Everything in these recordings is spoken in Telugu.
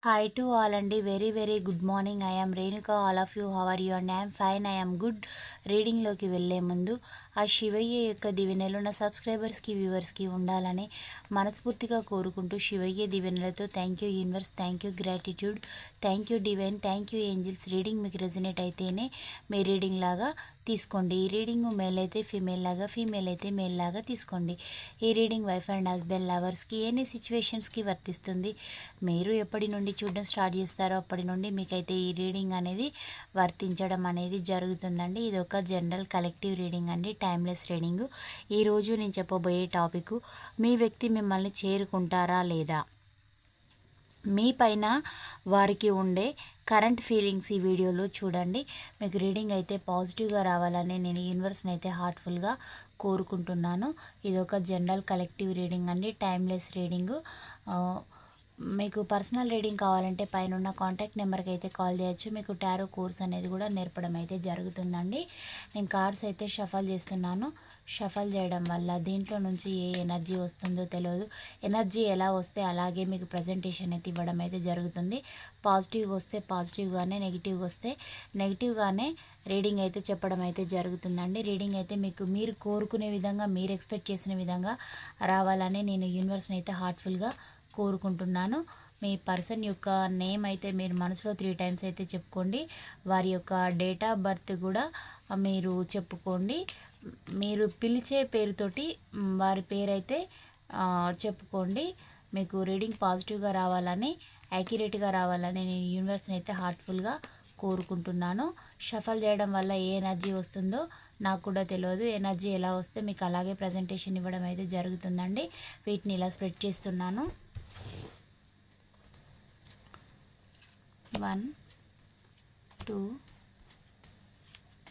Hi to all and a very good morning. I am Renuka. All of you, how are you? And I am fine. I am good. రీడింగ్లోకి వెళ్ళే ముందు ఆ శివయ్య యొక్క దీవెనలు నా సబ్స్క్రైబర్స్కి వ్యూవర్స్కి ఉండాలని మనస్ఫూర్తిగా కోరుకుంటూ శివయ్య దీవెనలతో thank you universe, thank you gratitude, thank you divine, thank you angels. Reading మీకు రెజనేట్ అయితేనే మీ రీడింగ్ లాగా తీసుకోండి. ఈ రీడింగ్ మేల్ అయితే ఫీమేల్ లాగా, ఫీమేల్ అయితే మేల్ లాగా తీసుకోండి. ఈ రీడింగ్ వైఫ్ అండ్ హస్బెండ్ లవర్స్కి ఎన్ని సిచ్యువేషన్స్కి వర్తిస్తుంది. మీరు ఎప్పటి నుండి చూడడం స్టార్ట్ చేస్తారో అప్పటి నుండి మీకైతే ఈ రీడింగ్ అనేది వర్తించడం అనేది జరుగుతుందండి. ఇది ఒక జనరల్ కలెక్టివ్ రీడింగ్ అండి, టైమ్లెస్ రీడింగ్. ఈరోజు నేను చెప్పబోయే టాపిక్, మీ వ్యక్తి మిమ్మల్ని చేరుకుంటారా లేదా, మీ పైన వారికి ఉండే కరెంట్ ఫీలింగ్స్ ఈ వీడియోలో చూడండి. మీకు రీడింగ్ అయితే పాజిటివ్గా రావాలని నేను యూనివర్స్ని అయితే హార్ట్ఫుల్గా కోరుకుంటున్నాను. ఇది ఒక జనరల్ కలెక్టివ్ రీడింగ్ అండి, టైమ్లెస్ రీడింగ్. మీకు పర్సనల్ రీడింగ్ కావాలంటే పైన ఉన్న కాంటాక్ట్ నెంబర్కి అయితే కాల్ చేయొచ్చు. మీకు టారో కోర్స్ అనేది కూడా నేర్పడం అయితే జరుగుతుందండి. నేను కార్డ్స్ అయితే షఫల్ చేస్తున్నాను. షఫల్ చేయడం వల్ల దీంట్లో నుంచి ఏ ఎనర్జీ వస్తుందో తెలియదు. ఎనర్జీ ఎలా వస్తే అలాగే మీకు ప్రజెంటేషన్ అయితే ఇవ్వడం అయితే జరుగుతుంది. పాజిటివ్గా వస్తే పాజిటివ్గానే, నెగిటివ్గా వస్తే నెగిటివ్గానే రీడింగ్ అయితే చెప్పడం అయితే జరుగుతుందండి. రీడింగ్ అయితే మీకు మీరు కోరుకునే విధంగా, మీరు ఎక్స్పెక్ట్ చేసిన విధంగా రావాలని నేను యూనివర్స్ని అయితే హార్ట్ఫుల్గా కోరుకుంటున్నాను. మీ పర్సన్ యొక్క నేమ్ అయితే మీరు మనసులో 3 టైమ్స్ అయితే చెప్పుకోండి. వారి యొక్క డేట్ ఆఫ్ బర్త్ కూడా మీరు చెప్పుకోండి. మీరు పిలిచే పేరుతోటి వారి పేరైతే చెప్పుకోండి. మీకు రీడింగ్ పాజిటివ్గా రావాలని, యాక్యురేట్గా రావాలని నేను యూనివర్స్ని అయితే హార్ట్ఫుల్గా కోరుకుంటున్నాను. షఫల్ చేయడం వల్ల ఏ ఎనర్జీ వస్తుందో నాకు కూడా తెలియదు. ఎనర్జీ ఎలా వస్తే మీకు అలాగే ప్రజెంటేషన్ ఇవ్వడం అయితే జరుగుతుందండి. వీటిని ఇలా స్ప్రెడ్ చేస్తున్నాను. 1 2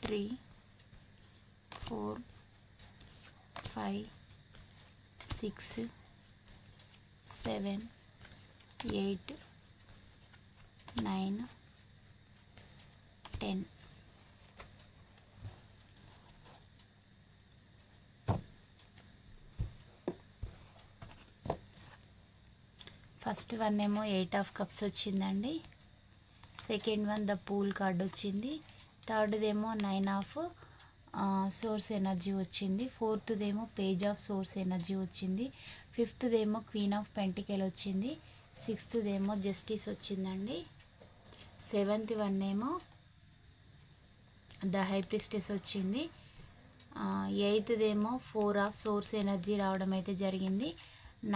3 4 5 6 7 8 9 10. ఫస్ట్ వన్ ఏమో 8 ఆఫ్ కప్స్ వచ్చిందండి. Second one the pool card వచ్చింది. థర్డ్దేమో 9 ఆఫ్ సోర్స్ ఎనర్జీ వచ్చింది. ఫోర్త్దేమో పేజ్ ఆఫ్ సోర్స్ ఎనర్జీ వచ్చింది. ఫిఫ్త్దేమో క్వీన్ ఆఫ్ పెంటికల్ వచ్చింది. సిక్స్త్దేమో జస్టిస్ వచ్చిందండి. సెవెంత్ వన్ ఏమో ద హై ప్రిస్టెస్ వచ్చింది. ఎయిత్దేమో 4 ఆఫ్ సోర్స్ ఎనర్జీ రావడం అయితే జరిగింది.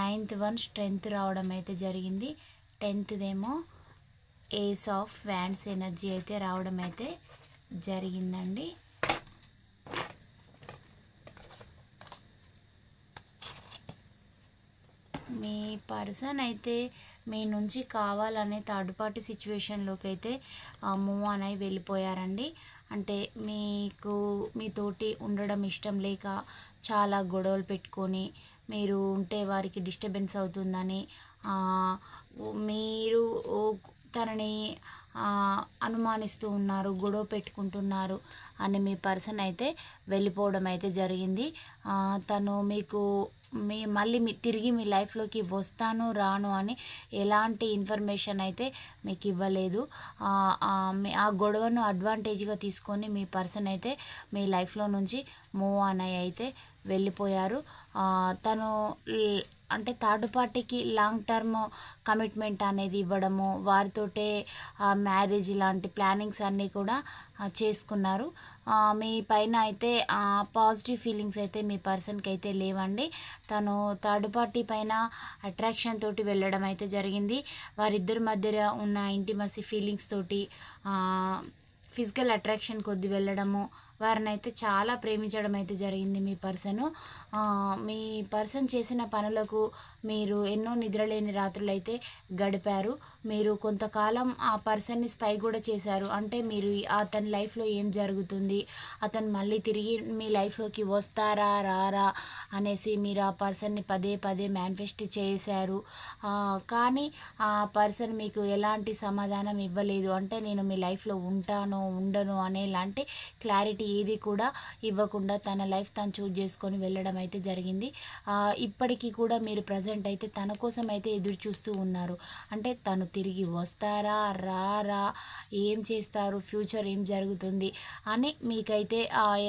నైన్త్ వన్ స్ట్రెంగ్త్ రావడం అయితే జరిగింది. 10థ్దేమో ఏస్ ఆఫ్ వ్యాండ్స్ ఎనర్జీ అయితే రావడం అయితే జరిగిందండి. మీ పర్సన్ అయితే మీ నుంచి కావాలనే థర్డ్ పార్టీ సిచ్యువేషన్లోకి అయితే మూవ్ ఆన్ అయి వెళ్ళిపోయారండి. అంటే మీకు మీతోటి ఉండడం ఇష్టం లేక చాలా గొడవలు పెట్టుకొని మీరు ఉంటే వారికి డిస్టర్బెన్స్ అవుతుందని మీరు తనని అనుమానిస్తూ ఉన్నారు, గొడవ పెట్టుకుంటున్నారు అని మీ పర్సన్ అయితే వెళ్ళిపోవడం అయితే జరిగింది. తను మీకు మళ్ళీ తిరిగి మీ లైఫ్లోకి వస్తాను రాను అని ఎలాంటి ఇన్ఫర్మేషన్ అయితే మీకు ఇవ్వలేదు. ఆ గొడవను అడ్వాంటేజ్గా తీసుకొని మీ పర్సన్ అయితే మీ లైఫ్లో నుంచి మూవ్ ఆన్ అయ్యి అయితే వెళ్ళిపోయారు. తను అంటే థర్డ్ పార్టీకి లాంగ్ టర్మ్ కమిట్మెంట్ అనేది ఇవ్వడము, వారితోటే మ్యారేజ్ ఇలాంటి ప్లానింగ్స్ అన్నీ కూడా చేసుకున్నారు. మీ పైన అయితే పాజిటివ్ ఫీలింగ్స్ అయితే మీ పర్సన్కి అయితే లేవండి. తను థర్డ్ పార్టీ పైన అట్రాక్షన్ తోటి వెళ్ళడం అయితే జరిగింది. వారిద్దరి మధ్య ఉన్న ఇంటిమసీ ఫీలింగ్స్ తోటి ఫిజికల్ అట్రాక్షన్ కొద్ది వెళ్ళడము, వారిని అయితే చాలా ప్రేమించడం అయితే జరిగింది మీ పర్సను. మీ పర్సన్ చేసిన పనులకు మీరు ఎన్నో నిద్రలేని రాత్రులు అయితే గడిపారు. మీరు కొంతకాలం ఆ పర్సన్ని స్పై కూడా చేశారు. అంటే మీరు అతని లైఫ్లో ఏం జరుగుతుంది, అతను మళ్ళీ తిరిగి మీ లైఫ్లోకి వస్తారా రారా అనేసి మీరు ఆ పర్సన్ని పదే పదే మేనిఫెస్ట్ చేశారు. కానీ ఆ పర్సన్ మీకు ఎలాంటి సమాధానం ఇవ్వలేదు. అంటే నేను మీ లైఫ్లో ఉంటాను ఉండను అనేలాంటి క్లారిటీ ఏది కూడా ఇవ్వకుండా తన లైఫ్ తను చూజ్ చేసుకొని వెళ్ళడం అయితే జరిగింది. ఇప్పటికీ కూడా మీరు ప్రజెంట్ అయితే తన కోసం అయితే ఎదురు చూస్తూ ఉన్నారు. అంటే తను తిరిగి వస్తారా, రారా, ఏం చేస్తారు, ఫ్యూచర్ ఏం జరుగుతుంది అని మీకైతే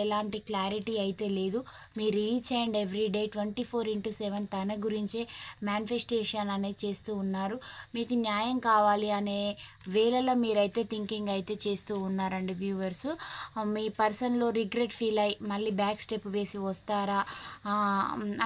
ఎలాంటి క్లారిటీ అయితే లేదు. మీరు ఈచ్ అండ్ ఎవ్రీ డే 24/7 తన గురించే మేనిఫెస్టేషన్ అనేది చేస్తూ ఉన్నారు. మీకు న్యాయం కావాలి అనే వేళలో మీరైతే థింకింగ్ అయితే చేస్తూ ఉన్నారండి వ్యూవర్స్. మీ పర్సన్లో రిగ్రెట్ ఫీల్ అయ్యి మళ్ళీ బ్యాక్ స్టెప్ వేసి వస్తారా,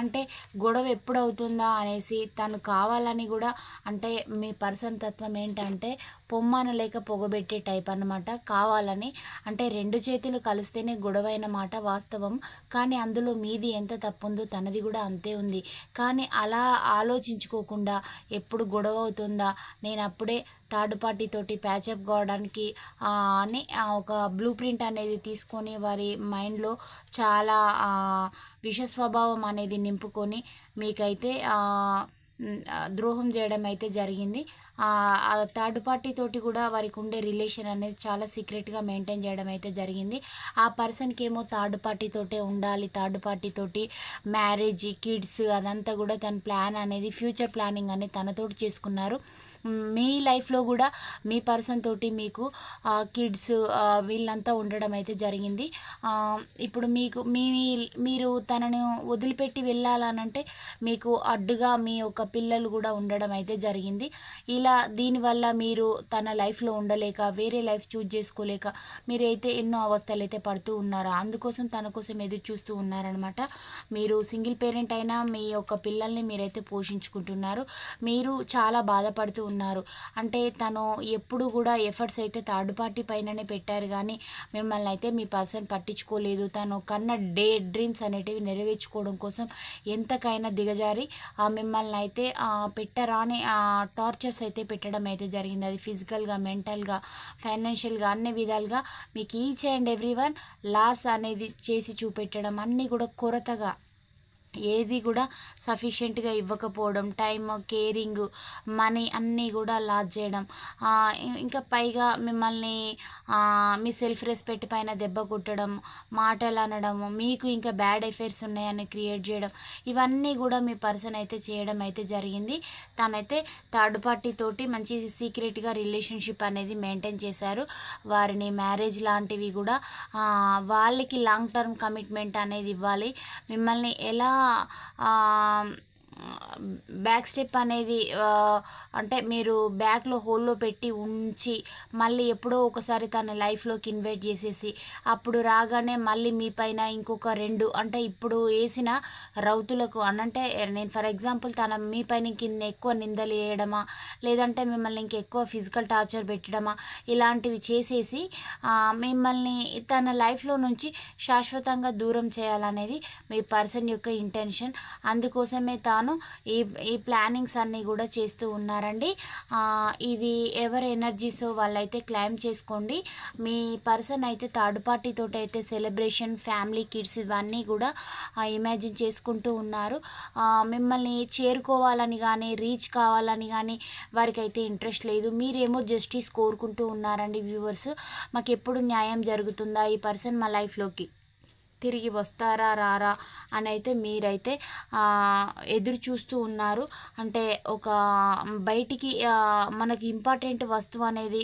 అంటే గొడవ ఎప్పుడు అవుతుందా అనేసి తను కావాలని కూడా, అంటే మీ పర్సన్ తత్వం ఏంటంటే పొమ్మన లేక పొగబెట్టే టైప్ అన్నమాట. కావాలని అంటే రెండు చేతులు కలిస్తేనే గొడవైన మాట వాస్తవం, కానీ అందులో మీది ఎంత తప్పు ఉందో తనది కూడా అంతే ఉంది. కానీ అలా ఆలోచించుకోకుండా ఎప్పుడు గొడవ అవుతుందా, నేను అప్పుడే థర్డ్ పార్టీ తోటి ప్యాచప్ కావడానికి అని ఒక బ్లూ ప్రింట్ అనేది తీసుకొని వారి మైండ్లో చాలా విష స్వభావం అనేది నింపుకొని మీకైతే ద్రోహం చేయడం అయితే జరిగింది. థర్డ్ పార్టీ తోటి కూడా వారికి ఉండే రిలేషన్ అనేది చాలా సీక్రెట్గా మెయింటైన్ చేయడం అయితే జరిగింది. ఆ పర్సన్కి ఏమో థర్డ్ పార్టీ తోటే ఉండాలి, థర్డ్ పార్టీ తోటి మ్యారేజ్, కిడ్స్ అదంతా కూడా తన ప్లాన్ అనేది, ఫ్యూచర్ ప్లానింగ్ అనేది తనతోటి చేసుకున్నారు. మీ లైఫ్లో కూడా మీ పర్సన్ తోటి మీకు కిడ్స్ వీళ్ళంతా ఉండడం అయితే జరిగింది. ఇప్పుడు మీరు తనను వదిలిపెట్టి వెళ్ళాలనంటే మీకు అడ్డుగా మీ యొక్క పిల్లలు కూడా ఉండడం అయితే జరిగింది. ఇలా దీనివల్ల మీరు తన లైఫ్లో ఉండలేక వేరే లైఫ్ చూజ్ చేసుకోలేక మీరైతే ఎన్నో అవస్థలు అయితే పడుతూ ఉన్నారు. అందుకోసం తన కోసం ఎదురు చూస్తూ ఉన్నారనమాట. మీరు సింగిల్ పేరెంట్ అయినా మీ యొక్క పిల్లల్ని మీరైతే పోషించుకుంటున్నారు. మీరు చాలా బాధపడుతూ ఉన్నారు. అంటే తను ఎప్పుడు కూడా ఎఫర్ట్స్ అయితే థర్డ్ పార్టీ పైననే పెట్టారు, కానీ మిమ్మల్ని అయితే మీ పర్సన్ పట్టించుకోలేదు. తను కన్న డ్రీమ్స్ అనేటివి నెరవేర్చుకోవడం కోసం ఎంతకైనా దిగజారి మిమ్మల్ని అయితే పెట్టరాని టార్చర్స్ అయితే పెట్టడం అయితే జరిగింది. అది ఫిజికల్గా, మెంటల్గా, ఫైనాన్షియల్గా అన్ని విధాలుగా మీకు each and every one loss అనేది చేసి చూపెట్టడం, అన్నీ కూడా కొరతగా, ఏది కూడా సఫిషియెంట్గా ఇవ్వకపోవడం, టైమ్, కేరింగ్, మనీ అన్నీ కూడా లాస్ చేయడం, ఇంకా పైగా మిమ్మల్ని మీ సెల్ఫ్ రెస్పెక్ట్ పైన దెబ్బ కొట్టడం, మాటలు అనడం, మీకు ఇంకా బ్యాడ్ ఎఫైర్స్ ఉన్నాయని క్రియేట్ చేయడం, ఇవన్నీ కూడా మీ పర్సన్ అయితే చేయడం అయితే జరిగింది. తనైతే థర్డ్ పార్టీ తోటి మంచి సీక్రెట్గా రిలేషన్షిప్ అనేది మెయింటైన్ చేశారు. వారిని మ్యారేజ్ లాంటివి కూడా వాళ్ళకి లాంగ్ టర్మ్ కమిట్మెంట్ అనేది ఇవ్వాలి. మిమ్మల్ని ఎలా బ్యాక్ స్టెప్ అనేది అంటే మీరు బ్యాక్లో హోల్లో పెట్టి ఉంచి మళ్ళీ ఎప్పుడో ఒకసారి తన లైఫ్లోకి ఇన్వైట్ చేసేసి అప్పుడు రాగానే మళ్ళీ మీ పైన ఇంకొక రెండు, అంటే ఇప్పుడు వేసిన రౌతులకు అనంటే నేను ఫర్ ఎగ్జాంపుల్ మీ పైన ఇంక ఎక్కువ నిందలు వేయడమా, లేదంటే మిమ్మల్ని ఇంకెక్కువ ఫిజికల్ టార్చర్ పెట్టడమా, ఇలాంటివి చేసేసి మిమ్మల్ని తన లైఫ్లో నుంచి శాశ్వతంగా దూరం చేయాలనేది మీ పర్సన్ యొక్క ఇంటెన్షన్. అందుకోసమే తాను ఈ ప్లానింగ్స్ అన్నీ కూడా చేస్తూ ఉన్నారండి. ఇది ఎవరి ఎనర్జీసో వాళ్ళైతే క్లైమ్ చేసుకోండి. మీ పర్సన్ అయితే థర్డ్ పార్టీ తోటి అయితే సెలబ్రేషన్, ఫ్యామిలీ, కిడ్స్ ఇవన్నీ కూడా ఇమాజిన్ చేసుకుంటూ ఉన్నారు. మిమ్మల్ని చేరుకోవాలని కానీ, రీచ్ కావాలని కానీ వారికి అయితే ఇంట్రెస్ట్ లేదు. మీరేమో జస్టిస్ కోరుకుంటూ ఉన్నారండి వ్యూవర్స్. మాకు ఎప్పుడు న్యాయం జరుగుతుందా, ఈ పర్సన్ మా లైఫ్లోకి తిరిగి వస్తారా, రారా అని అయితే మీరైతే ఎదురు చూస్తూ ఉన్నారు. అంటే ఒక బయటికి మనకి ఇంపార్టెంట్ వస్తువు అనేది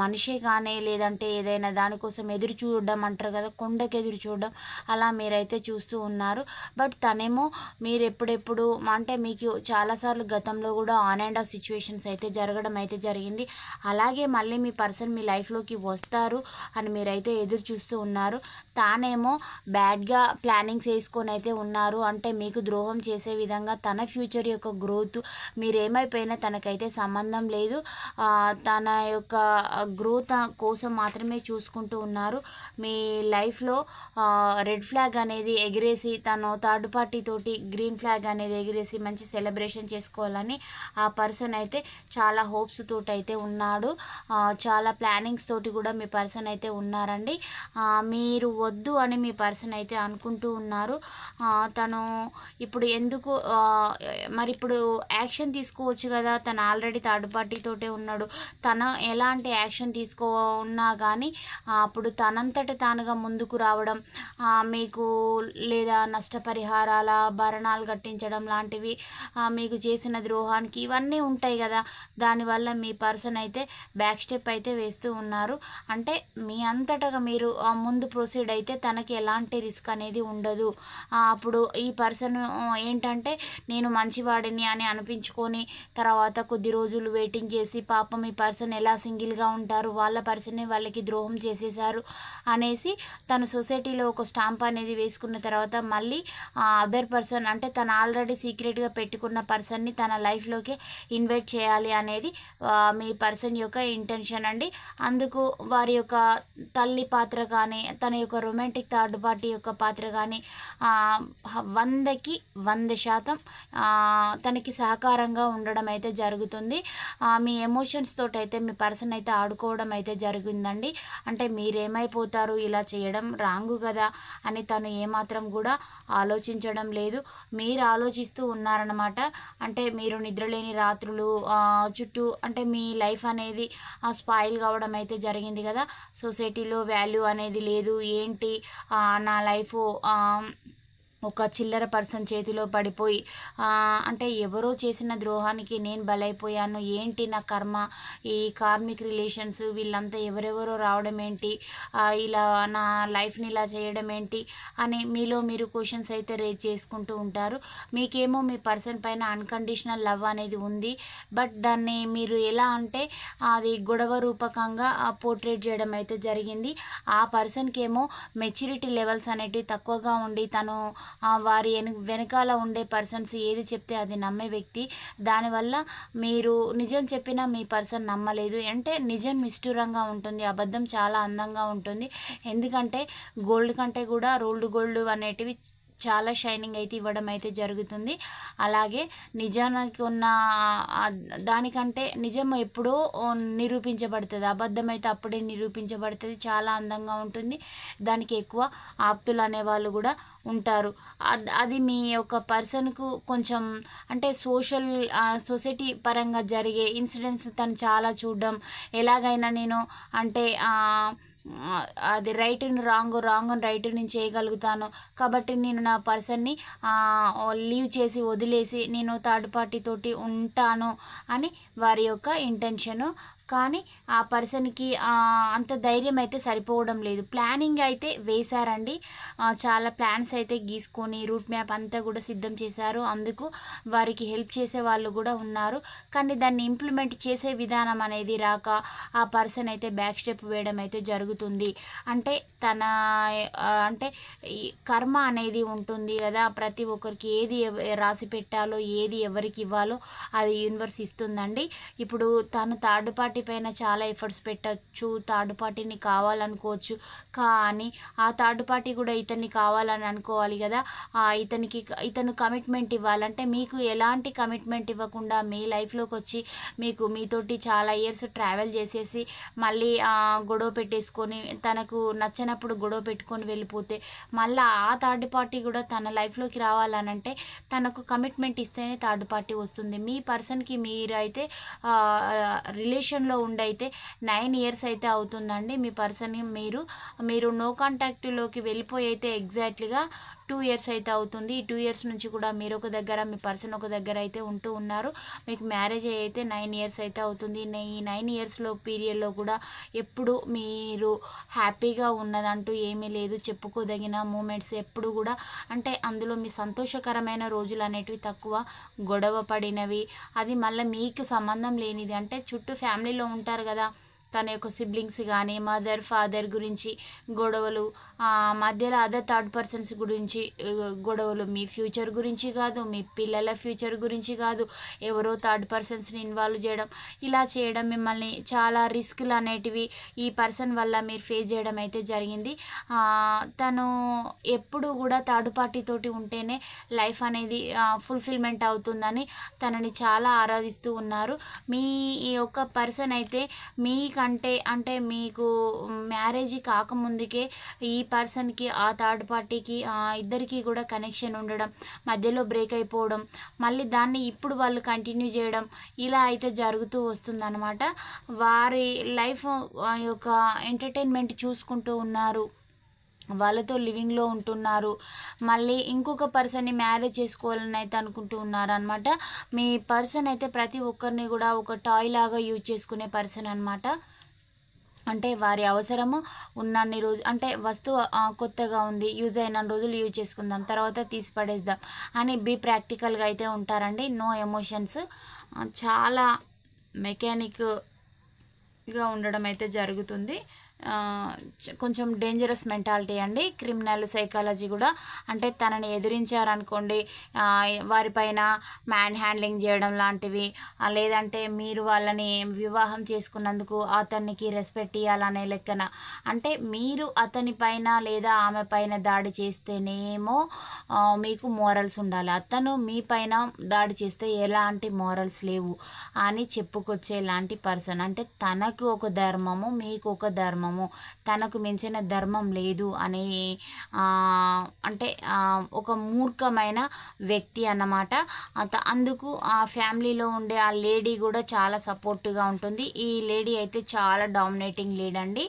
మనిషే కానీ, లేదంటే ఏదైనా దానికోసం ఎదురు చూడడం అంటారు కదా, కొండకి ఎదురు చూడడం, అలా మీరైతే చూస్తూ ఉన్నారు. బట్ తనేమో మీరు ఎప్పుడెప్పుడు అంటే మీకు చాలాసార్లు గతంలో కూడా ఆన్ అండ్ ఆఫ్ సిచ్యువేషన్స్ అయితే జరగడం అయితే జరిగింది. అలాగే మళ్ళీ మీ పర్సన్ మీ లైఫ్లోకి వస్తారు అని మీరైతే ఎదురు చూస్తూ ఉన్నారు. తానేమో బ్యాడ్గా ప్లానింగ్స్ వేసుకొని అయితే ఉన్నారు. అంటే మీకు ద్రోహం చేసే విధంగా తన ఫ్యూచర్ యొక్క గ్రోత్, మీరేమైపోయినా తనకైతే సంబంధం లేదు. తన యొక్క గ్రోత్ కోసం మాత్రమే చూసుకుంటూ ఉన్నారు. మీ లైఫ్లో రెడ్ ఫ్లాగ్ అనేది ఎగిరేసి తను థర్డ్ పార్టీ తోటి గ్రీన్ ఫ్లాగ్ అనేది ఎగిరేసి మంచి సెలబ్రేషన్ చేసుకోవాలని ఆ పర్సన్ అయితే చాలా హోప్స్ తోటి అయితే ఉన్నాడు. చాలా ప్లానింగ్స్ తోటి కూడా మీ పర్సన్ అయితే ఉన్నారండి. మీరు వద్దు అని మీ పర్సన్ అయితే అనుకుంటూ ఉన్నారు. తను ఇప్పుడు ఎందుకు మరి ఇప్పుడు యాక్షన్ తీసుకోవచ్చు కదా, తను ఆల్రెడీ థర్డ్ పార్టీతోటే ఉన్నాడు. తను ఎలాంటి యాక్షన్ ఉన్నా కానీ అప్పుడు తనంతట తానుగా ముందుకు రావడం, మీకు లేదా నష్టపరిహారాల భరణాలు కట్టించడం లాంటివి, మీకు చేసిన ద్రోహానికి ఇవన్నీ ఉంటాయి కదా, దానివల్ల మీ పర్సన్ అయితే బ్యాక్ స్టెప్ అయితే వేస్తూ ఉన్నారు. అంటే మీ అంతటగా మీరు ముందు ప్రొసీడ్ అయితే తనకి ఎలాంటి రిస్క్ అనేది ఉండదు. అప్పుడు ఈ పర్సన్ ఏంటంటే నేను మంచివాడిని అని అనిపించుకొని తర్వాత కొద్ది రోజులు వెయిటింగ్ చేసి పాపం ఈ పర్సన్ ఎలా సింగిల్గా ఉంటారు, వాళ్ళ పర్సనే వాళ్ళకి ద్రోహం చేసేసారు అనేసి తను సొసైటీలో ఒక స్టాంప్ అనేది వేసుకున్న తర్వాత మళ్ళీ అదర్ పర్సన్ అంటే తను ఆల్రెడీ సీక్రెట్గా పెట్టుకున్న పర్సన్ని తన లైఫ్లోకి ఇన్వైట్ చేయాలి అనేది మీ పర్సన్ యొక్క ఇంటెన్షన్ అండి. అందుకు వారి యొక్క తల్లి పాత్ర కానీ తన యొక్క రొమాంటిక్ థర్డ్ పార్టీ యొక్క పాత్ర కానీ 100కి 100% తనకి సహకారంగా ఉండడం అయితే జరుగుతుంది. మీ ఎమోషన్స్ తోటి అయితే మీ పర్సన్ అయితే ఆడుకోవడం అయితే జరిగిందండి. అంటే మీరేమైపోతారు ఇలా చేయడం రాంగు కదా అని తను ఏమాత్రం కూడా ఆలోచించడం లేదు. మీరు ఆలోచిస్తూ ఉన్నారన్నమాట. అంటే మీరు నిద్రలేని రాత్రులు చుట్టూ అంటే మీ లైఫ్ అనేది స్పాయిల్ కావడం అయితే జరిగింది కదా, సొసైటీలో వాల్యూ అనేది లేదు, ఏంటి నా లైఫ్ ఒక చిల్లర పర్సన్ చేతిలో పడిపోయి అంటే ఎవరో చేసిన ద్రోహానికి నేను బలైపోయాను, ఏంటి నా కర్మ, ఈ కార్మిక్ రిలేషన్స్ వీళ్ళంతా ఎవరెవరో రావడం ఏంటి, ఇలా నా లైఫ్ని ఇలా చేయడం ఏంటి అని మీలో మీరు క్వశ్చన్స్ అయితే రేజ్ చేసుకుంటూ ఉంటారు. మీకేమో మీ పర్సన్ పైన అన్కండిషనల్ లవ్ అనేది ఉంది. బట్ దాన్ని మీరు ఎలా అంటే అది గొడవ రూపకంగా పోర్ట్రేట్ చేయడం అయితే జరిగింది. ఆ పర్సన్కి ఏమో మెచ్యూరిటీ లెవెల్స్ అనేటివి తక్కువగా ఉండి తను వారి వెనకాల ఉండే పర్సన్స్ ఏది చెప్తే అది నమ్మే వ్యక్తి. దానివల్ల మీరు నిజం చెప్పినా మీ పర్సన్ నమ్మలేదు. అంటే నిజం నిష్ఠూరంగా ఉంటుంది, అబద్ధం చాలా అందంగా ఉంటుంది. ఎందుకంటే గోల్డ్ కంటే కూడా రోల్డ్ గోల్డ్ అనేటివి చాలా షైనింగ్ అయితే ఇవ్వడం అయితే జరుగుతుంది. అలాగే నిజానికి ఉన్న దానికంటే నిజం ఎప్పుడో నిరూపించబడుతుంది, అబద్ధం అయితే అప్పుడే నిరూపించబడుతుంది. చాలా అందంగా ఉంటుంది. దానికి ఎక్కువ ఆప్తులు అనేవాళ్ళు కూడా ఉంటారు. అది మీ యొక్క పర్సన్కు కొంచెం అంటే సొసైటీ పరంగా జరిగే ఇన్సిడెంట్స్ తను చాలా చూడడం, ఎలాగైనా నేను అంటే అది రైట్ని రాంగ్ రైట్ నేను చేయగలుగుతాను కాబట్టి నేను నా పర్సన్ని లీవ్ చేసి వదిలేసి నేను థర్డ్ పార్టీ తోటి ఉంటాను అని వారి యొక్క ఇంటెన్షను. కానీ ఆ పర్సన్కి అంత ధైర్యం అయితే సరిపోవడం లేదు. ప్లానింగ్ అయితే వేశారండి, చాలా ప్లాన్స్ అయితే గీసుకొని రూట్ మ్యాప్ అంతా కూడా సిద్ధం చేశారు. అందుకు వారికి హెల్ప్ చేసే వాళ్ళు కూడా ఉన్నారు. కానీ దాన్ని ఇంప్లిమెంట్ చేసే విధానం అనేది రాక ఆ పర్సన్ అయితే బ్యాక్ స్టెప్ వేయడం అయితే జరుగుతుంది. అంటే తన అంటే ఈ కర్మ అనేది ఉంటుంది కదా, ప్రతి ఒక్కరికి ఏది రాసి పెట్టాలో ఏది ఎవరికి ఇవ్వాలో అది యూనివర్స్ ఇస్తుందండి. ఇప్పుడు తను థర్డ్ పార్టీ పైన చాలా ఎఫర్ట్స్ పెట్టచ్చు, థర్డ్ పార్టీని కావాలనుకోవచ్చు. కానీ ఆ థర్డ్ పార్టీ కూడా ఇతన్ని కావాలని అనుకోవాలి కదా. ఇతను కమిట్మెంట్ ఇవ్వాలంటే మీకు ఎలాంటి కమిట్మెంట్ ఇవ్వకుండా మీ లైఫ్లోకి వచ్చి మీతోటి చాలా ఇయర్స్ ట్రావెల్ చేసేసి మళ్ళీ గొడవ పెట్టేసుకొని తనకు నచ్చనప్పుడు గొడవ పెట్టుకొని వెళ్ళిపోతే మళ్ళీ ఆ థర్డ్ పార్టీ కూడా తన లైఫ్లోకి రావాలనంటే తనకు కమిట్మెంట్ ఇస్తేనే థర్డ్ పార్టీ వస్తుంది. మీ పర్సన్కి మీరు అయితే రిలేషన్లో ఉండైతే 9 years అయితే అవుతుందండి. మీ పర్సన్ని మీరు నో కాంటాక్ట్లోకి వెళ్ళిపోయి అయితే ఎగ్జాక్ట్లీగా 2 years అయితే అవుతుంది. ఈ 2 years నుంచి కూడా మీరు ఒక దగ్గర మీ పర్సన్ ఒక దగ్గర అయితే ఉంటూ ఉన్నారు. మీకు మ్యారేజ్ అయితే 9 years అయితే అవుతుంది. ఈ 9 yearsలో పీరియడ్లో కూడా ఎప్పుడు మీరు హ్యాపీగా ఉన్నదంటూ ఏమీ లేదు. చెప్పుకోదగిన మూమెంట్స్ ఎప్పుడు కూడా అంటే అందులో మీ సంతోషకరమైన రోజులు అనేటివి తక్కువ, గొడవ పడినవి అది మళ్ళీ మీకు సంబంధం లేనిది. అంటే చుట్టూ ఫ్యామిలీలో ఉంటారు కదా, తన యొక్క సిబ్లింగ్స్ కానీ మదర్ ఫాదర్ గురించి గొడవలు, మధ్యలో అదర్ థర్డ్ పర్సన్స్ గురించి గొడవలు, మీ ఫ్యూచర్ గురించి కాదు, మీ పిల్లల ఫ్యూచర్ గురించి కాదు, ఎవరో థర్డ్ పర్సన్స్ని ఇన్వాల్వ్ చేయడం, ఇలా చేయడం మిమ్మల్ని చాలా రిస్క్లు అనేటివి ఈ పర్సన్ వల్ల మీరు ఫేస్ చేయడం అయితే జరిగింది. తను ఎప్పుడు కూడా థర్డ్ పార్టీ తోటి ఉంటేనే లైఫ్ అనేది ఫుల్ఫిల్మెంట్ అవుతుందని తనని చాలా ఆరాధిస్తూ ఉన్నారు. మీ యొక్క పర్సన్ అయితే మీకంటే కంటే అంటే మీకు మ్యారేజ్ కాకముందుకే ఈ పర్సన్కి ఆ థర్డ్ పార్టీకి ఇద్దరికి కూడా కనెక్షన్ ఉండడం, మధ్యలో బ్రేక్ అయిపోవడం, మళ్ళీ దాన్ని ఇప్పుడు వాళ్ళు కంటిన్యూ చేయడం, ఇలా అయితే జరుగుతూ వస్తుందన్నమాట. వారి లైఫ్ యొక్క ఎంటర్టైన్మెంట్ చూసుకుంటూ ఉన్నారు, వాళ్ళతో లివింగ్లో ఉంటున్నారు, మళ్ళీ ఇంకొక పర్సన్ని మ్యారేజ్ చేసుకోవాలని అయితే అనుకుంటూ ఉన్నారనమాట. మీ పర్సన్ అయితే ప్రతి ఒక్కరిని కూడా ఒక టాయ్ లాగా యూజ్ చేసుకునే పర్సన్ అనమాట. అంటే వారి అవసరము ఉన్నన్ని రోజు అంటే వస్తువు కొత్తగా ఉంది, యూజ్ అయిన రోజులు యూజ్ చేసుకుందాం, తర్వాత తీసి పడేద్దాం అని ప్రాక్టికల్గా అయితే ఉంటారండి. నో ఎమోషన్స్, చాలా మెకానిక్గా ఉండడం అయితే జరుగుతుంది. కొంచెం డేంజరస్ మెంటాలిటీ అండి, క్రిమినల్ సైకాలజీ కూడా. అంటే తనని ఎదిరించారనుకోండి, వారిపైన మ్యాన్ హ్యాండ్లింగ్ చేయడం లాంటివి, లేదంటే మీరు వాళ్ళని వివాహం చేసుకున్నందుకు అతనికి రెస్పెక్ట్ ఇవ్వాలనే లెక్కన. అంటే మీరు అతని పైన లేదా ఆమె పైన దాడి చేస్తేనేమో మీకు మోరల్స్ ఉండాలి, అతను మీ పైన దాడి చేస్తే ఎలాంటి మోరల్స్ లేవు అని చెప్పుకొచ్చేలాంటి పర్సన్. అంటే తనకు ఒక ధర్మము, మీకు ఒక ధర్మము, తనకు మించిన ధర్మం లేదు అనే అంటే ఒక మూర్ఖమైన వ్యక్తి అన్నమాట. అందుకు ఆ ఫ్యామిలీలో ఉండే ఆ లేడీ కూడా చాలా సపోర్టివ్గా ఉంటుంది. ఈ లేడీ అయితే చాలా డామినేటింగ్ లేడీ అండి.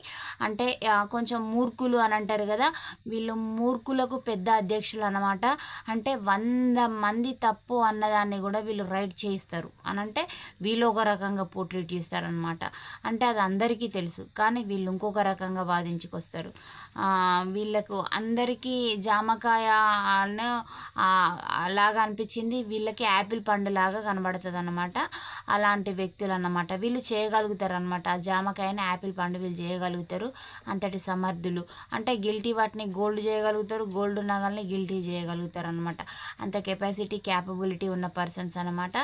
అంటే కొంచెం మూర్ఖులు అని అంటారు కదా, వీళ్ళు మూర్ఖులకు పెద్ద అధ్యక్షులు అన్నమాట. అంటే 100 మంది తప్పు అన్నదాన్ని కూడా వీళ్ళు రైట్ చేయిస్తారు అని, అంటే వీళ్ళు ఒక రకంగా పోర్ట్రేట్ చేస్తారనమాట. అంటే అది అందరికీ తెలుసు, కానీ వీళ్ళు ఇంకొక రకంగా వాదించుకొస్తారు. వీళ్ళకు అందరికీ జామకాయ లాగా అనిపించింది, వీళ్ళకి యాపిల్ పండు లాగా కనబడుతుంది అన్నమాట. అలాంటి వ్యక్తులు అన్నమాట. వీళ్ళు చేయగలుగుతారు అనమాట, ఆ జామకాయని యాపిల్ పండు వీళ్ళు చేయగలుగుతారు, అంతటి సమర్థులు. అంటే గిల్టీ వాటిని గోల్డ్ చేయగలుగుతారు, గోల్డ్ నగల్ని గిల్టీ చేయగలుగుతారు అనమాట. అంత కెపాసిటీ క్యాపబిలిటీ ఉన్న పర్సన్స్ అనమాట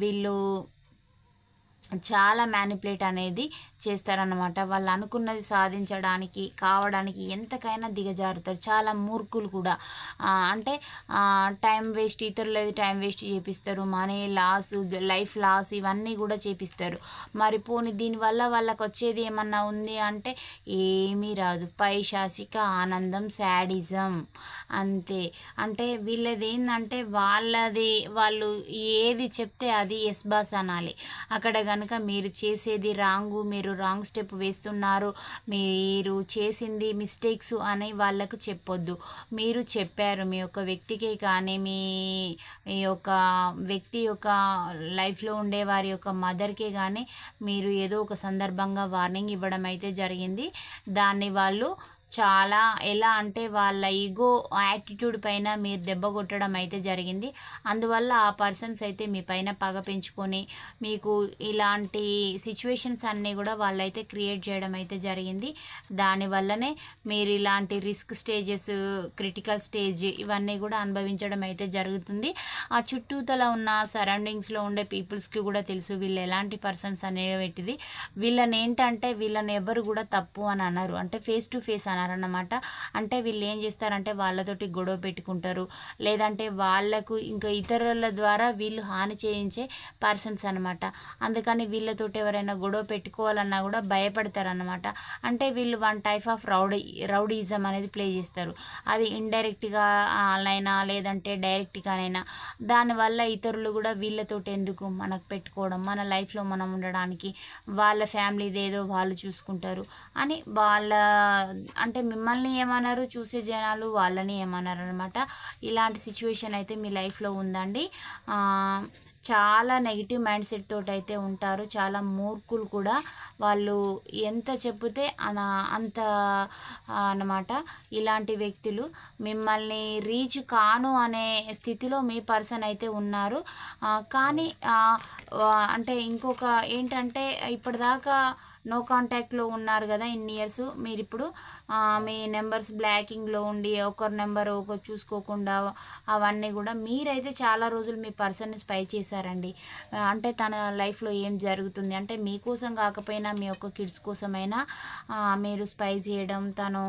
వీళ్ళు. చాలా మ్యానిపులేట్ అనేది చేస్తారన్నమాట. వాళ్ళు అనుకున్నది సాధించడానికి కావడానికి ఎంతకైనా దిగజారుతారు. చాలా మూర్ఖులు కూడా. అంటే టైం వేస్ట్, ఇతరులది టైం వేస్ట్ చేపిస్తారు, మనీ లాస్, లైఫ్ లాస్ ఇవన్నీ కూడా చేపిస్తారు. మరి పోనీ దీనివల్ల వాళ్ళకి వచ్చేది ఏమన్నా ఉంది అంటే ఏమీ రాదు, పైశాసిక ఆనందం, శాడిజం అంతే. అంటే వీళ్ళది ఏంటంటే వాళ్ళు ఏది చెప్తే అది ఎస్ బాస్ అనాలి. అక్కడ కనుక మీరు చేసేది రాంగు, మీరు రాంగ్ స్టెప్ వేస్తున్నారు, మీరు చేసింది మిస్టేక్స్ అని వాళ్ళకు చెప్పొద్దు. మీరు చెప్పారు మీ యొక్క వ్యక్తికి కానీ మీ యొక్క వ్యక్తి యొక్క లైఫ్లో ఉండే వారి యొక్క మదర్కే కానీ మీరు ఏదో ఒక సందర్భంగా వార్నింగ్ ఇవ్వడం అయితే జరిగింది. దాన్ని వాళ్ళు చాలా ఎలా అంటే వాళ్ళ ఈగో యాటిట్యూడ్ పైన మీరు దెబ్బ కొట్టడం అయితే జరిగింది. అందువల్ల ఆ పర్సన్స్ అయితే మీ పైన పగ పెంచుకొని మీకు ఇలాంటి సిచ్యువేషన్స్ అన్నీ కూడా వాళ్ళైతే క్రియేట్ చేయడం అయితే జరిగింది. దానివల్లనే మీరు ఇలాంటి రిస్క్ స్టేజెస్, క్రిటికల్ స్టేజ్ ఇవన్నీ కూడా అనుభవించడం అయితే జరుగుతుంది. ఆ చుట్టూతల ఉన్న సరౌండింగ్స్లో ఉండే పీపుల్స్కి కూడా తెలుసు వీళ్ళు ఎలాంటి పర్సన్స్ అనేటిది. వీళ్ళని ఏంటంటే వీళ్ళని ఎవరు కూడా తప్పు అని అన్నారు, అంటే ఫేస్ టు ఫేస్ అన్నారన్నమాట. అంటే వీళ్ళు ఏం చేస్తారంటే వాళ్ళతోటి గొడవ పెట్టుకుంటారు, లేదంటే వాళ్ళకు ఇంకా ఇతరుల ద్వారా వీళ్ళు హాని చేయించే పర్సన్స్ అనమాట. అందుకని వీళ్ళతోటి ఎవరైనా గొడవ పెట్టుకోవాలన్నా కూడా భయపడతారన్నమాట. అంటే వీళ్ళు వన్ టైప్ ఆఫ్ రౌడీజం అనేది ప్లే చేస్తారు. అది ఇండైరెక్ట్గా అయినా లేదంటే డైరెక్ట్గానైనా. దానివల్ల ఇతరులు కూడా వీళ్ళతోటి ఎందుకు మనకు పెట్టుకోవడం, మన లైఫ్లో మనం ఉండడానికి, వాళ్ళ ఫ్యామిలీది ఏదో వాళ్ళు చూసుకుంటారు అని వాళ్ళ అంటే మిమ్మల్ని ఏమన్నారు చూసే జనాలు వాళ్ళని ఏమన్నారు అనమాట. ఇలాంటి సిచ్యువేషన్ అయితే మీ లైఫ్లో ఉందండి. చాలా నెగిటివ్ మైండ్ సెట్ తోటి అయితే ఉంటారు, చాలా మూర్ఖులు కూడా. వాళ్ళు ఎంత చెప్తే అంత అన్నమాట. ఇలాంటి వ్యక్తులు మిమ్మల్ని రీచ్ కాను అనే స్థితిలో మీ పర్సన్ అయితే ఉన్నారు. కానీ అంటే ఇంకొక ఏంటంటే ఇప్పటిదాకా నో కాంటాక్ట్లో ఉన్నారు కదా ఇన్ని ఇయర్స్, మీరు ఇప్పుడు మీ నెంబర్స్ బ్లాకింగ్లో ఉండి ఒకరి నెంబర్ ఒకరు చూసుకోకుండా అవన్నీ కూడా మీరైతే చాలా రోజులు మీ పర్సన్ని స్పై చేశారండి. అంటే తన లైఫ్లో ఏం జరుగుతుంది అంటే మీకోసం కాకపోయినా మీ యొక్క కిడ్స్ కోసమైనా మీరు స్పై చేయడం, తను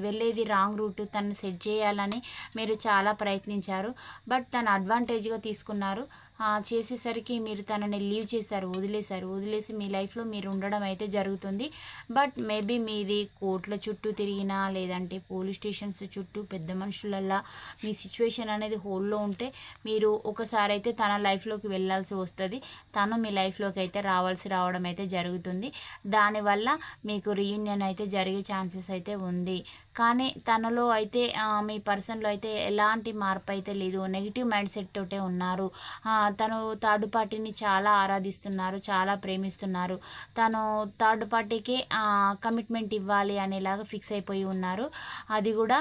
వెళ్ళేది రాంగ్ రూట్, తను సెట్ చేయాలని మీరు చాలా ప్రయత్నించారు. బట్ తను అడ్వాంటేజ్గా తీసుకున్నారు. చేసేసరికి మీరు తనని లీవ్ చేశారు, వదిలేసి మీ లైఫ్లో మీరు ఉండడం అయితే జరుగుతుంది. బట్ మేబీ మీది కోర్టుల చుట్టూ తిరిగినా, లేదంటే పోలీస్ స్టేషన్స్ చుట్టూ పెద్ద మనుషులల్లా మీ సిచ్యువేషన్ అనేది హోల్డ్లో ఉంటే మీరు ఒకసారి అయితే తన లైఫ్లోకి వెళ్ళాల్సి వస్తుంది. తను మీ లైఫ్లోకి అయితే రావడం అయితే జరుగుతుంది. దానివల్ల మీకు రీయూనియన్ అయితే జరిగే ఛాన్సెస్ అయితే ఉంది. కానీ తనలో అయితే మీ పర్సన్లో అయితే ఎలాంటి మార్పు అయితే లేదు. నెగిటివ్ మైండ్ సెట్ తోటే ఉన్నారు. తను థర్డ్ పార్టీని చాలా ఆరాధిస్తున్నారు, చాలా ప్రేమిస్తున్నారు. తను థర్డ్ పార్టీకి కమిట్మెంట్ ఇవ్వాలి అనేలాగా ఫిక్స్ అయిపోయి ఉన్నారు. అది కూడా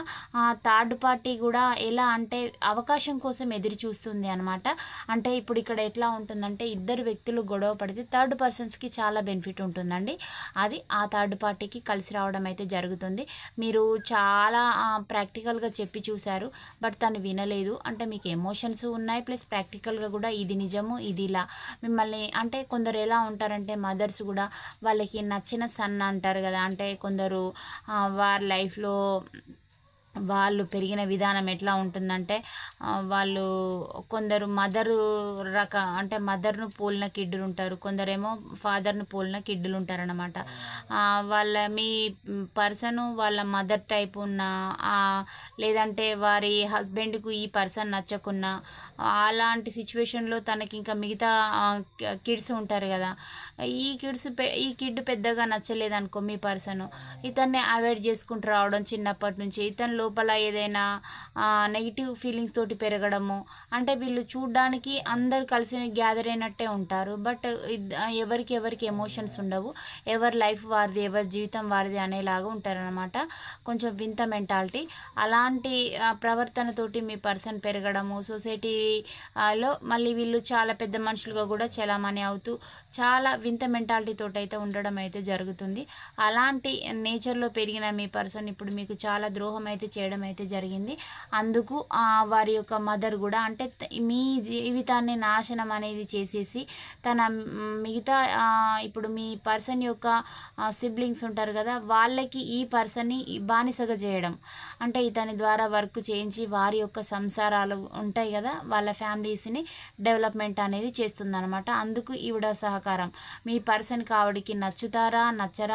థర్డ్ పార్టీ కూడా ఎలా అంటే అవకాశం కోసం ఎదురు చూస్తుంది అనమాట. అంటే ఇప్పుడు ఇక్కడ ఎట్లా ఉంటుందంటే ఇద్దరు వ్యక్తులు గొడవ పడితే థర్డ్ పర్సన్స్కి చాలా బెనిఫిట్ ఉంటుందండి. అది ఆ థర్డ్ పార్టీకి కలిసి రావడం అయితే జరుగుతుంది. మీరు చాలా ప్రాక్టికల్గా చెప్పి చూశారు, బట్ తను వినలేదు. అంటే మీకు ఎమోషన్స్ ఉన్నాయి, ప్లస్ ప్రాక్టికల్గా కూడా ఇది నిజము, ఇది ఇలా మిమ్మల్ని అంటే కొందరు ఎలా ఉంటారంటే మదర్స్ కూడా వాళ్ళకి నచ్చిన సన్ అంటారు కదా. అంటే కొందరు వారి లైఫ్లో వాళ్ళు పెరిగిన విధానం ఎట్లా ఉంటుందంటే వాళ్ళు కొందరు అంటే మదర్ను పోలిన కిడ్డులు ఉంటారు, కొందరేమో ఫాదర్ను పోలిన కిడ్డులు ఉంటారనమాట. మీ పర్సను వాళ్ళ మదర్ టైప్ ఉన్న లేదంటే వారి హస్బెండ్కు ఈ పర్సన్ నచ్చకున్నా అలాంటి సిచ్యువేషన్లో తనకి ఇంకా మిగతా కిడ్స్ ఉంటారు కదా, ఈ కిడ్ పెద్దగా నచ్చలేదనుకో మీ పర్సన్ ఇతన్ని అవాయిడ్ చేసుకుంటూ రావడం చిన్నప్పటి నుంచి, ఇతను లోపల ఏదైనా నెగిటివ్ ఫీలింగ్స్ తోటి పెరగడము. అంటే వీళ్ళు చూడ్డానికి అందరు కలిసి గ్యాదర్ అయినట్టే ఉంటారు, బట్ ఎవరికి ఎమోషన్స్ ఉండవు. ఎవరి లైఫ్ వారిది, ఎవరి జీవితం వారిది అనేలాగా ఉంటారనమాట. కొంచెం వింత మెంటాలిటీ. అలాంటి ప్రవర్తనతోటి మీ పర్సన్ పెరగడము, సొసైటీలో మళ్ళీ వీళ్ళు చాలా పెద్ద మనుషులుగా కూడా చలామణి అవుతూ చాలా వింత మెంటాలిటీ తోటి అయితే ఉండడం అయితే జరుగుతుంది. అలాంటి నేచర్లో పెరిగిన మీ పర్సన్ ఇప్పుడు మీకు చాలా ద్రోహం అయితే చేయడం అయితే జరిగింది. అందుకు వారి యొక్క మదర్ కూడా అంటే మీ జీవితాన్ని నాశనం అనేది చేసేసి తన మిగతా ఇప్పుడు మీ పర్సన్ యొక్క సిబ్లింగ్స్ ఉంటారు కదా, వాళ్ళకి ఈ పర్సన్ని బానిసగా చేయడం, అంటే ఇతని ద్వారా వర్క్ చేయించి వారి యొక్క సంసారాలు ఉంటాయి కదా వాళ్ళ ఫ్యామిలీస్ని డెవలప్మెంట్ అనేది చేస్తుందన్నమాట. అందుకు ఈవిడ సహకారం. మీ పర్సన్కి ఆవిడకి నచ్చరా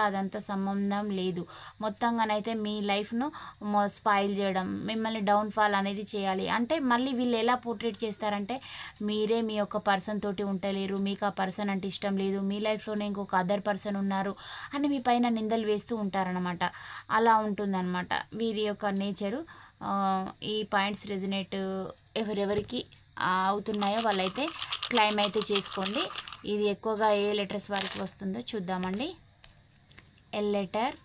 అదంతా సంబంధం లేదు. మొత్తంగానైతే మీ లైఫ్ను స్పాయిల్ చేయడం, మిమ్మల్ని డౌన్ఫాల్ అనేది చేయాలి. అంటే మళ్ళీ వీళ్ళు ఎలా పోర్ట్రేట్ చేస్తారంటే మీరే మీ యొక్క పర్సన్ తోటి ఉండలేరు, మీకు ఆ పర్సన్ అంటే ఇష్టం లేదు, మీ లైఫ్లోనే ఇంకొక అదర్ పర్సన్ ఉన్నారు అని మీ పైన నిందలు వేస్తూ ఉంటారనమాట. అలా ఉంటుందన్నమాట వీరి యొక్క నేచరు. ఈ పాయింట్స్ రెజినేట్ ఎవరెవరికి అవుతున్నాయో వాళ్ళైతే క్లైమ్ అయితే చేసుకోండి. ఇది ఎక్కువగా ఏ లెటర్స్ వారికి వస్తుందో చూద్దామండి. L letter,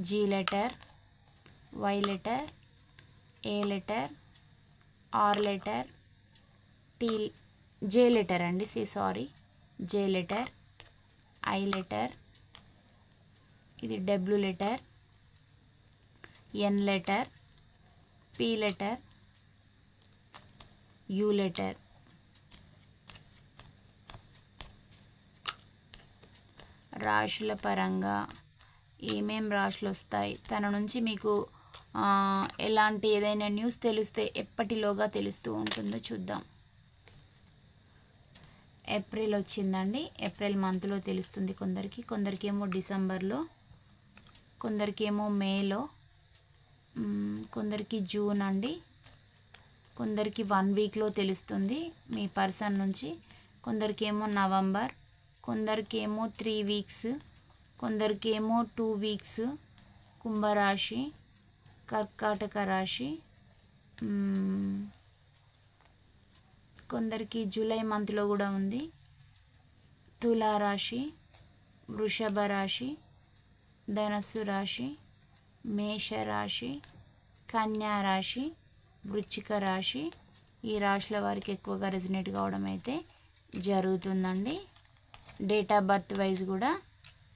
G letter, Y letter, A letter, R letter, J letter అండి, జే లెటర్, ఐ లెటర్, ఇది W letter, N letter, P letter, U letter. రాశుల పరంగా ఏమేం రాశులు వస్తాయి, తన నుంచి మీకు ఎలాంటి ఏదైనా న్యూస్ తెలిస్తే ఎప్పటిలోగా తెలుస్తూ ఉంటుందో చూద్దాం. ఏప్రిల్ వచ్చిందండి, ఏప్రిల్ మంత్లో తెలుస్తుంది కొందరికేమో డిసెంబర్లో, కొందరికేమో మేలో, కొందరికి జూన్ అండి, కొందరికి 1 వీక్లో తెలుస్తుంది మీ పర్సన్ నుంచి, కొందరికేమో నవంబర్, కొందరికేమో 3 వీక్స్, కొందరికేమో 2 వీక్స్. కుంభరాశి, కర్కాటక రాశి, కొందరికి జూలై మంత్లో కూడా ఉంది. తులారాశి, వృషభ రాశి, ధనస్సు రాశి, మేషరాశి, కన్యా రాశి, వృశ్చిక రాశి. ఈ రాశుల వారికి ఎక్కువగా రెజినేట్ కావడం అయితే జరుగుతుందండి. డేట్ ఆఫ్ బర్త్ వైజ్ కూడా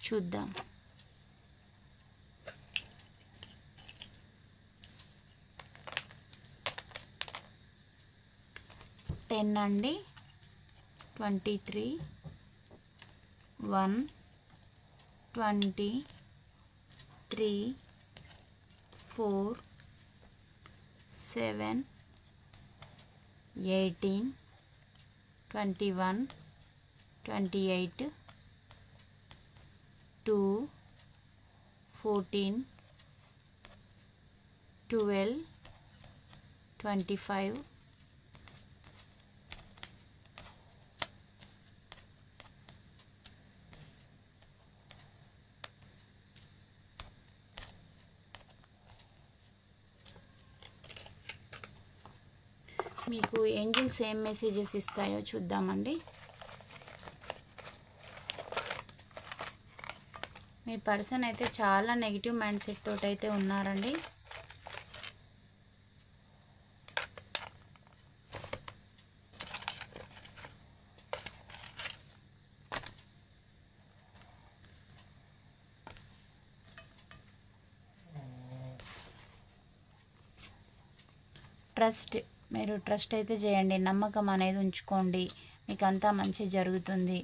చూద్దాం. 10 అండి, 23, 1, 20, 3, 4, 7, 18, 21, 28, 2, 14, 12, 25, మీకు ఏంజెల్స్ ఏం మెసేజెస్ ఇస్తాయో చూద్దామండి. మీ పర్సన్ అయితే చాలా నెగిటివ్ మైండ్ సెట్ తోటి అయితే ఉన్నారండి. మీరు ట్రస్ట్ అయితే చేయండి, నమ్మకం అనేది ఉంచుకోండి, మీకు అంతా మంచి జరుగుతుంది.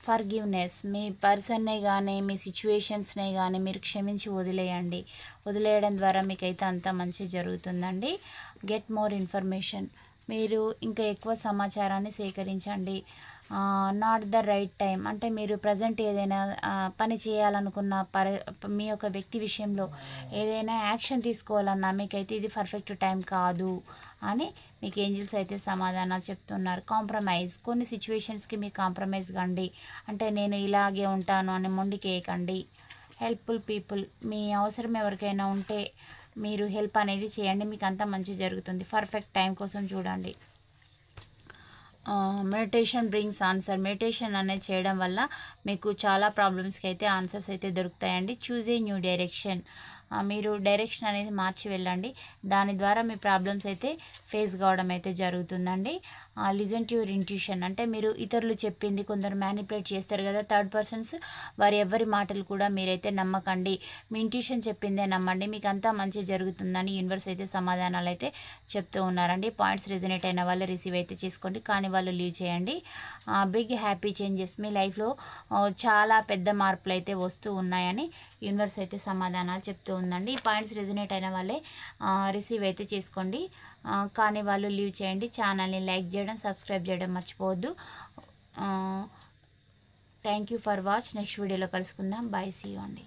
ఫర్గివ్నెస్, మీ పర్సన్నే కానీ మీ సిచ్యువేషన్స్నే కానీ మీరు క్షమించి వదిలేయండి. వదిలేయడం ద్వారా మీకైతే అంతా మంచి జరుగుతుందండి. గెట్ మోర్ ఇన్ఫర్మేషన్, మీరు ఇంకా ఎక్కువ సమాచారాన్ని సేకరించండి. నాట్ ద రైట్ టైం, అంటే మీరు ప్రజెంట్ ఏదైనా పని చేయాలనుకున్న మీ యొక్క వ్యక్తి విషయంలో ఏదైనా యాక్షన్ తీసుకోవాలన్నా మీకైతే ఇది పర్ఫెక్ట్ టైం కాదు అని మీకు ఏంజల్స్ అయితే సమాధానాలు చెప్తున్నారు. కాంప్రమైజ్, కొన్ని సిచ్యువేషన్స్కి మీరు కాంప్రమైజ్ కండి, అంటే నేను ఇలాగే ఉంటాను అని మొండికేయకండి. హెల్ప్ఫుల్ పీపుల్, మీ అవసరం ఎవరికైనా ఉంటే మీరు హెల్ప్ అనేది చేయండి, మీకు అంతా మంచి జరుగుతుంది. పర్ఫెక్ట్ టైం కోసం చూడండి. మెడిటేషన్ బ్రింగ్స్ ఆన్సర్, మెడిటేషన్ అనేది చేయడం వల్ల మీకు చాలా ప్రాబ్లమ్స్కి అయితే ఆన్సర్స్ అయితే దొరుకుతాయండి. చూజ్ ఏ న్యూ డైరెక్షన్, మీరు డైరెక్షన్ అనేది మార్చి వెళ్ళండి, దాని ద్వారా మీ ప్రాబ్లమ్స్ అయితే ఫేస్ కావడం అయితే జరుగుతుందండి. లిజన్ టు యువర్ ఇంట్యూషన్, అంటే మీరు ఇతరులు చెప్పింది కొందరు మ్యానిపులేట్ చేస్తారు కదా థర్డ్ పర్సన్స్, వారి ఎవరి మాటలు కూడా మీరైతే నమ్మకండి, మీ ఇంట్యూషన్ చెప్పిందే నమ్మండి, మీకు అంతా మంచి జరుగుతుందని యూనివర్స్ అయితే సమాధానాలు అయితే చెప్తూ ఉన్నారండి. పాయింట్స్ రెజనేట్ అయిన వాళ్ళు రిసీవ్ అయితే చేసుకోండి, కానీ వాళ్ళు లీవ్ చేయండి. బిగ్ హ్యాపీ చేంజెస్, మీ లైఫ్లో చాలా పెద్ద మార్పులు అయితే వస్తూ ఉన్నాయని యూనివర్స్ అయితే సమాధానాలు చెప్తూ ఉందండి. ఈ పాయింట్స్ రెజనేట్ అయిన వాళ్ళే రిసీవ్ అయితే చేసుకోండి, కానీ వాళ్ళు లీవ్ చేయండి. ఛానల్ని లైక్ చేయడం, సబ్స్క్రైబ్ చేయడం మర్చిపోవద్దు. Thank you for watch. Next వీడియోలో కలుసుకుందాం. బాయ్, సీ యూ అండి.